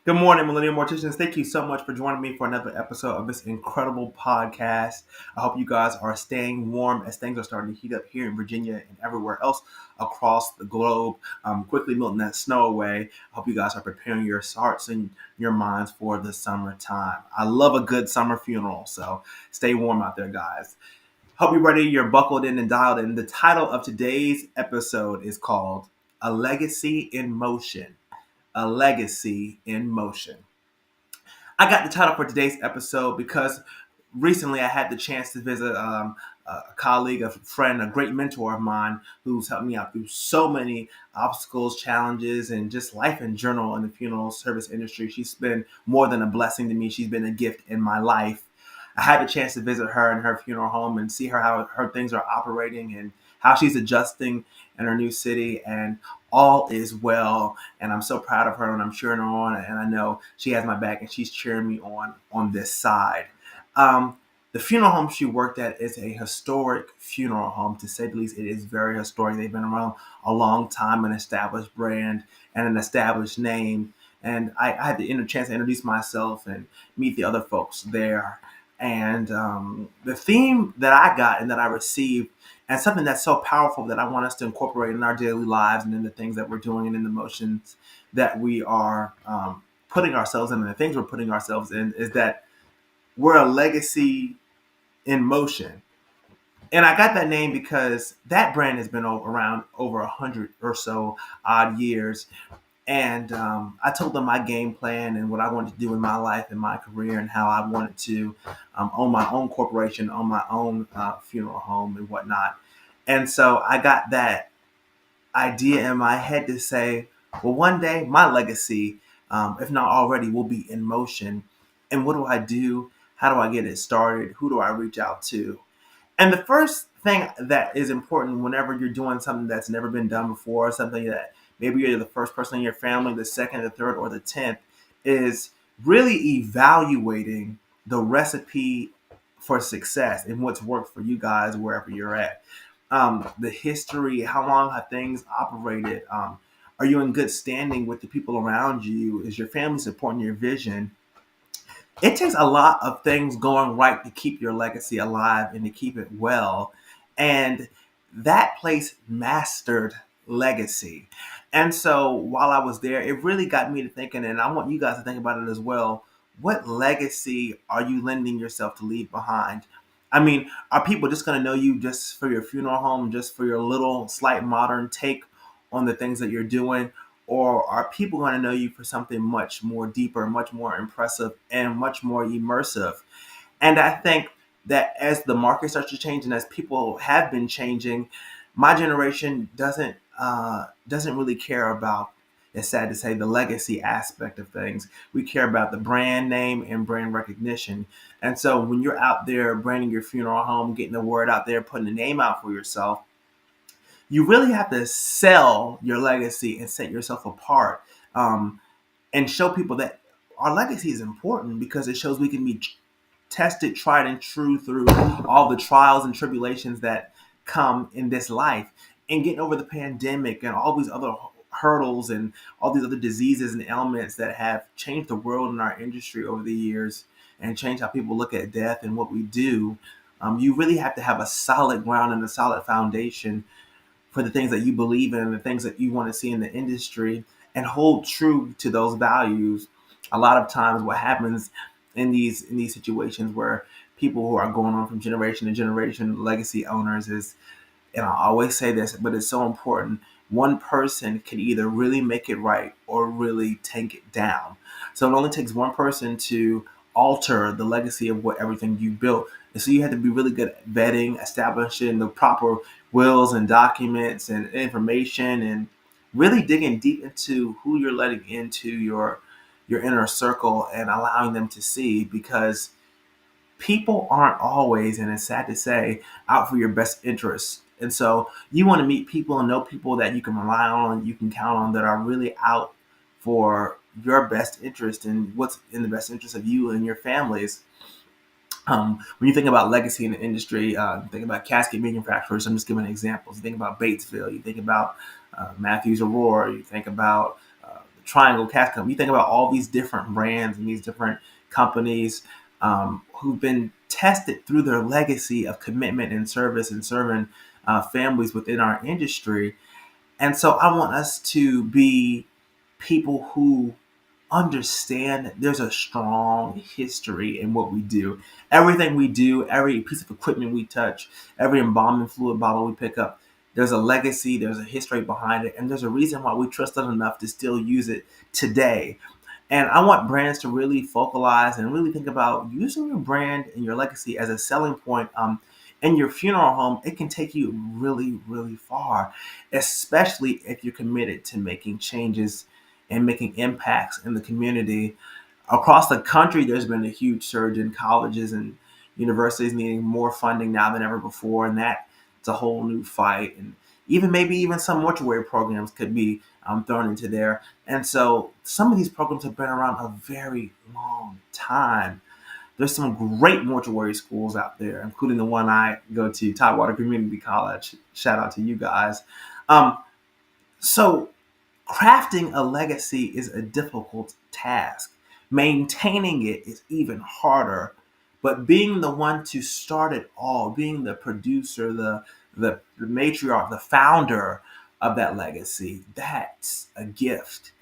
Good morning, Millennial Morticians. Thank you so much for joining me for another episode of this incredible podcast. I hope you guys are staying warm as things are starting to heat up here in Virginia and everywhere else across the globe, quickly melting that snow away. I hope you guys are preparing your hearts and your minds for the summertime. I love a good summer funeral, so stay warm out there, guys. Hope you're ready, you're buckled in and dialed in. The title of today's episode is called A Legacy in Motion. A Legacy in Motion. I got the title for today's episode because recently I had the chance to visit a colleague, a friend, a great mentor of mine who's helped me out through so many obstacles, challenges, and just life in general in the funeral service industry. She's been more than a blessing to me. She's been a gift in my life. I had the chance to visit her in her funeral home and see her how her things are operating and how she's adjusting in her new city, and all is well. And I'm so proud of her, and I'm cheering her on, and I know she has my back, and she's cheering me on this side. Um, the funeral home she worked at is a historic funeral home, to say the least. It is very historic. They've been around a long time, an established brand and an established name. And I had the chance to introduce myself and meet the other folks there. And the theme that I got and that I received, and something that's so powerful that I want us to incorporate in our daily lives and in the things that we're doing and in the motions that we are putting ourselves in and the things we're putting ourselves in, is that we're a legacy in motion. And I got that name because that brand has been around over 100 or so odd years. And I told them my game plan and what I wanted to do in my life and my career, and how I wanted to own my own corporation, own my own funeral home and whatnot. And so I got that idea in my head to say, well, one day my legacy, if not already, will be in motion. And what do I do? How do I get it started? Who do I reach out to? And the first thing that is important whenever you're doing something that's never been done before, something that maybe you're the first person in your family, the second, the third, or the 10th, is really evaluating the recipe for success and what's worked for you guys wherever you're at. The history, how long have things operated? Are you in good standing with the people around you? Is your family supporting your vision? It takes a lot of things going right to keep your legacy alive and to keep it well. And that place mastered legacy. And so while I was there, it really got me to thinking, and I want you guys to think about it as well. What legacy are you lending yourself to leave behind? I mean, are people just going to know you just for your funeral home, just for your little slight modern take on the things that you're doing? Or are people going to know you for something much more deeper, much more impressive, and much more immersive? And I think that as the market starts to change and as people have been changing, my generation doesn't really care about, it's sad to say, the legacy aspect of things. We care about the brand name and brand recognition. And so when you're out there branding your funeral home, getting the word out there, putting the name out for yourself, you really have to sell your legacy and set yourself apart, and show people that our legacy is important because it shows we can be tested, tried, and true through all the trials and tribulations that come in this life. And getting over the pandemic and all these other hurdles and all these other diseases and ailments that have changed the world and our industry over the years and changed how people look at death and what we do. You really have to have a solid ground and a solid foundation for the things that you believe in and the things that you want to see in the industry, and hold true to those values. A lot of times what happens in these situations where people who are going on from generation to generation, legacy owners, is, and I always say this, but it's so important, one person can either really make it right or really take it down. So it only takes one person to alter the legacy of what everything you built. And so you have to be really good at vetting, establishing the proper wills and documents and information, and really digging deep into who you're letting into your inner circle and allowing them to see, because people aren't always, and it's sad to say, out for your best interests. And so you want to meet people and know people that you can rely on, you can count on, that are really out for your best interest and what's in the best interest of you and your families. When you think about legacy in the industry, think about casket manufacturers. I'm just giving examples. You think about Batesville. You think about Matthews Aurora. You think about the Triangle Casket Company. You think about all these different brands and these different companies who've been tested through their legacy of commitment and service and serving families within our industry. And so I want us to be people who understand that there's a strong history in what we do. Everything we do, every piece of equipment we touch, every embalming fluid bottle we pick up, there's a legacy, there's a history behind it, and there's a reason why we trust it enough to still use it today. And I want brands to really focalize and really think about using your brand and your legacy as a selling point. In your funeral home, it can take you really, really far, especially if you're committed to making changes and making impacts in the community. Across the country, there's been a huge surge in colleges and universities needing more funding now than ever before, and that's a whole new fight. And maybe even some mortuary programs could be thrown into there. And so some of these programs have been around a very long time. There's some great mortuary schools out there, including the one I go to, Tidewater Community College. Shout out to you guys. Um, so crafting a legacy is a difficult task. Maintaining it is even harder. But being the one to start it all, being the producer, the matriarch, the founder of that legacy, that's a gift.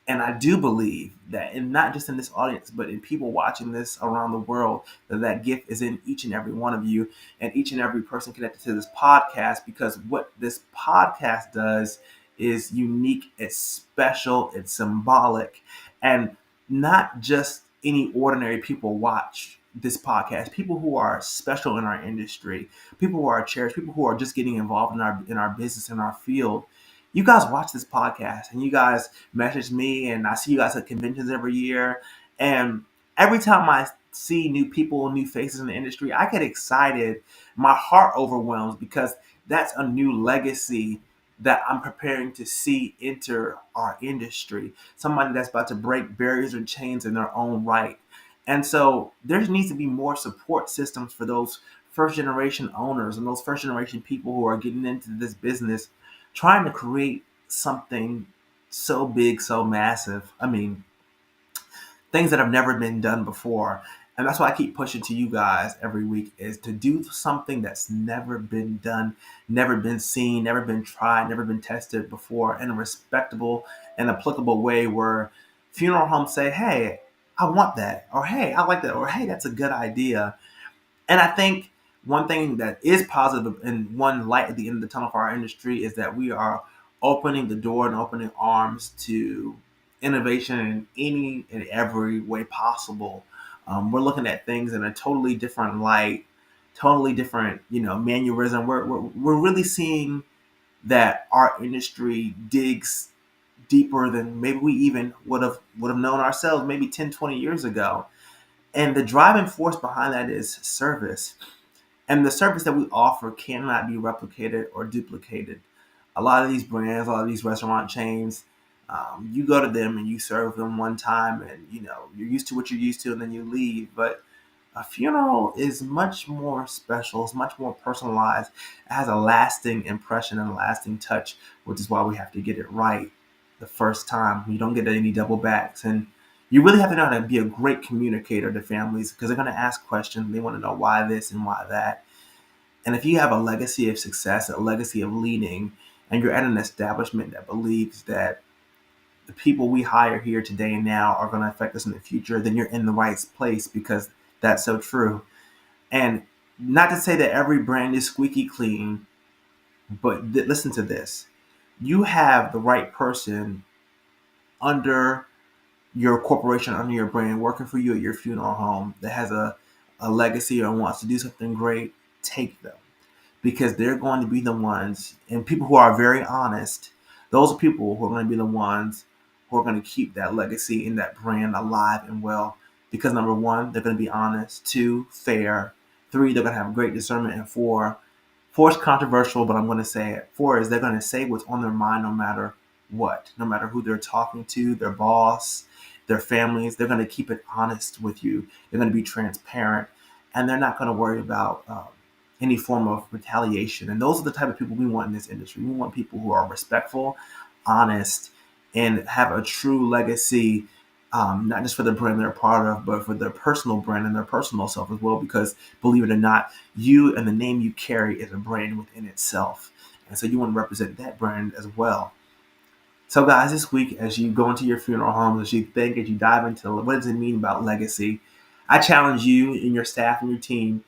And I do believe that, and not just in this audience, but in people watching this around the world, that gift is in each and every one of you and each and every person connected to this podcast, because what this podcast does is unique, it's special, it's symbolic, and not just any ordinary people watch this podcast. People who are special in our industry, people who are cherished, people who are just getting involved in our business, in our field. You guys watch this podcast and you guys message me, and I see you guys at conventions every year. And every time I see new people, new faces in the industry, I get excited. My heart overwhelms, because that's a new legacy that I'm preparing to see enter our industry. Somebody that's about to break barriers and chains in their own right. And so there needs to be more support systems for those first generation owners and those first generation people who are getting into this business, trying to create something so big, so massive. I mean, things that have never been done before. And that's why I keep pushing to you guys every week, is to do something that's never been done, never been seen, never been tried, never been tested before, in a respectable and applicable way, where funeral homes say, hey, I want that, or hey, I like that, or hey, that's a good idea. And I think one thing that is positive and one light at the end of the tunnel for our industry is that we are opening the door and opening arms to innovation in any and every way possible. We're looking at things in a totally different light, totally different, mannerism. We're really seeing that our industry digs deeper than maybe we even would have known ourselves maybe 10, 20 years ago. And the driving force behind that is service. And the service that we offer cannot be replicated or duplicated. A lot of these brands, a lot of these restaurant chains, you go to them and you serve them one time, and you're used to what you're used to, and then you leave. But a funeral is much more special. It's much more personalized. It has a lasting impression and a lasting touch, which is why we have to get it right the first time. You don't get any double backs. And you really have to know how to be a great communicator to families, because they're going to ask questions. They want to know why this and why that. And if you have a legacy of success, a legacy of leading, and you're at an establishment that believes that the people we hire here today and now are going to affect us in the future, then you're in the right place, because that's so true. And not to say that every brand is squeaky clean, but listen to this. You have the right person under your corporation, under your brand, working for you at your funeral home, that has a legacy or wants to do something great. Take them, because they're going to be the ones, and people who are very honest, those are people who are going to be the ones who are going to keep that legacy and that brand alive and well Because number one, they're going to be honest. Two, fair. Three, they're going to have great discernment. And four is controversial, but I'm going to say it. Four is they're going to say what's on their mind no matter what, no matter who they're talking to, their boss, their families. They're going to keep it honest with you. They're going to be transparent, and they're not going to worry about any form of retaliation. And those are the type of people we want in this industry. We want people who are respectful, honest, and have a true legacy, not just for the brand they're a part of, but for their personal brand and their personal self as well. Because believe it or not, you and the name you carry is a brand within itself. And so you want to represent that brand as well. So guys, this week, as you go into your funeral homes, as you think, as you dive into what does it mean about legacy, I challenge you and your staff and your team.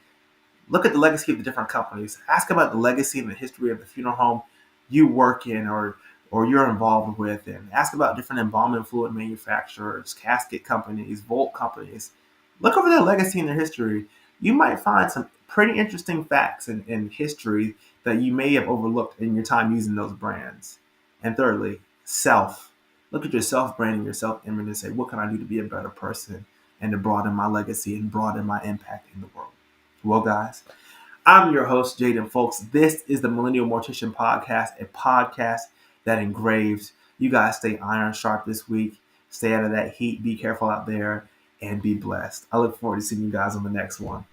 Look at the legacy of the different companies. Ask about the legacy and the history of the funeral home you work in or you're involved with, and ask about different embalming fluid manufacturers, casket companies, vault companies. Look over their legacy and their history. You might find some pretty interesting facts in history that you may have overlooked in your time using those brands. And thirdly, self. Look at your self brand and your self image and say, what can I do to be a better person and to broaden my legacy and broaden my impact in the world? Well, guys, I'm your host, Jaden Folks. This is the Millennial Mortician Podcast, a podcast that engraves. You guys stay iron sharp this week. Stay out of that heat. Be careful out there and be blessed. I look forward to seeing you guys on the next one.